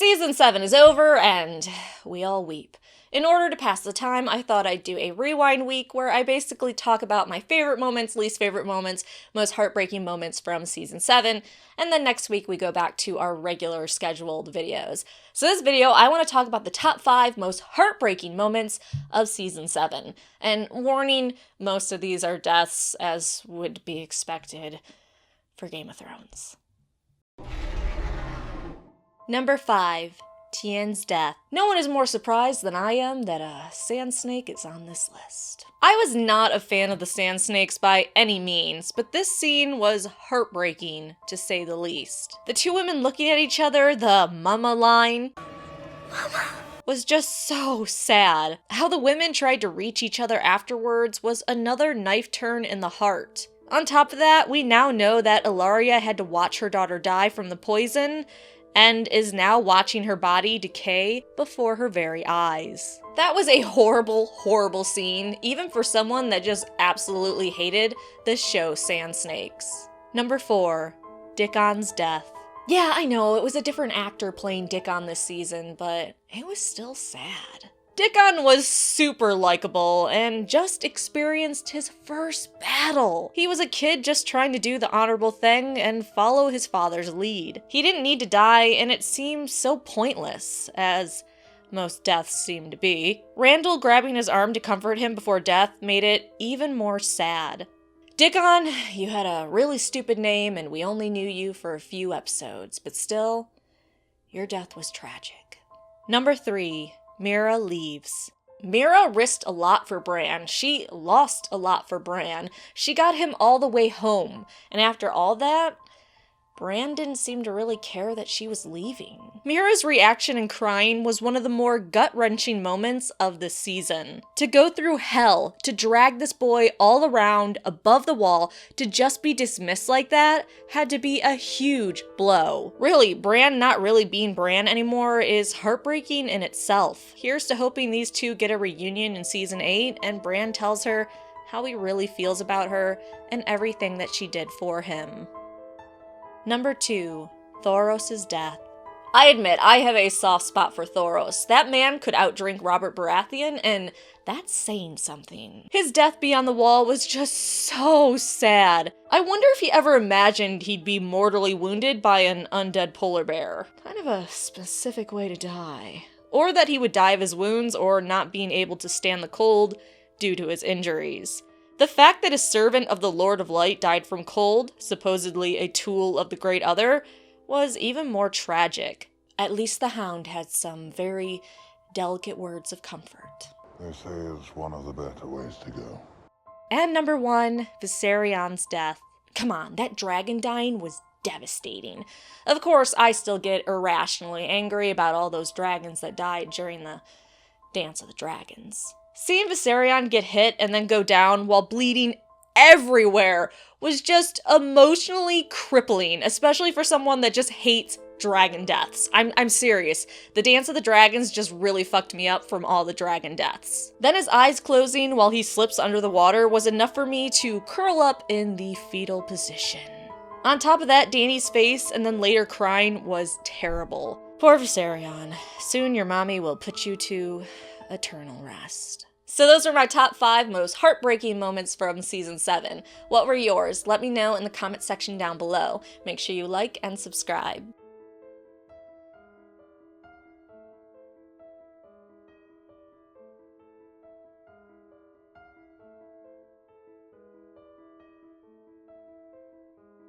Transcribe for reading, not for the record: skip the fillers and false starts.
Season 7 is over, and we all weep. In order to pass the time, I thought I'd do a rewind week where I basically talk about my favorite moments, least favorite moments, most heartbreaking moments from Season 7, and then next week we go back to our regular scheduled videos. So this video, I want to talk about the top 5 most heartbreaking moments of Season 7. And warning, most of these are deaths, as would be expected for Game of Thrones. Number 5. Tyrions Death. No one is more surprised than I am that a sand snake is on this list. I was not a fan of the sand snakes by any means, but this scene was heartbreaking, to say the least. The two women looking at each other, the mama line, mama, was just so sad. How the women tried to reach each other afterwards was another knife turn in the heart. On top of that, we now know that Ilaria had to watch her daughter die from the poison, and is now watching her body decay before her very eyes. That was a horrible, horrible scene, even for someone that just absolutely hated the show Sand Snakes. Number 4. Dickon's Death. Yeah, I know, it was a different actor playing Dickon this season, but it was still sad. Dickon was super likable and just experienced his first battle. He was a kid just trying to do the honorable thing and follow his father's lead. He didn't need to die, and it seemed so pointless, as most deaths seem to be. Randall grabbing his arm to comfort him before death made it even more sad. Dickon, you had a really stupid name and we only knew you for a few episodes, but still, your death was tragic. Number 3. Mira leaves. Mira risked a lot for Bran. She lost a lot for Bran. She got him all the way home. And after all that, Bran didn't seem to really care that she was leaving. Mira's reaction and crying was one of the more gut-wrenching moments of the season. To go through hell, to drag this boy all around, above the wall, to just be dismissed like that, had to be a huge blow. Really, Bran not really being Bran anymore is heartbreaking in itself. Here's to hoping these two get a reunion in Season 8, and Bran tells her how he really feels about her and everything that she did for him. Number 2. Thoros' Death. I admit, I have a soft spot for Thoros. That man could outdrink Robert Baratheon, and that's saying something. His death beyond the wall was just so sad. I wonder if he ever imagined he'd be mortally wounded by an undead polar bear. Kind of a specific way to die. Or that he would die of his wounds or not being able to stand the cold due to his injuries. The fact that a servant of the Lord of Light died from cold, supposedly a tool of the Great Other, was even more tragic. At least the Hound had some very delicate words of comfort. They say it's one of the better ways to go. And number 1, Vissarion's Death. Come on, that dragon dying was devastating. Of course, I still get irrationally angry about all those dragons that died during the Dance of the Dragons. Seeing Vissarion get hit and then go down while bleeding everywhere was just emotionally crippling, especially for someone that just hates dragon deaths. I'm serious. The Dance of the Dragons just really fucked me up from all the dragon deaths. Then his eyes closing while he slips under the water was enough for me to curl up in the fetal position. On top of that, Dany's face and then later crying was terrible. Poor Vissarion. Soon your mommy will put you to eternal rest. So those are my top 5 most heartbreaking moments from Season 7. What were yours? Let me know in the comment section down below. Make sure you like and subscribe.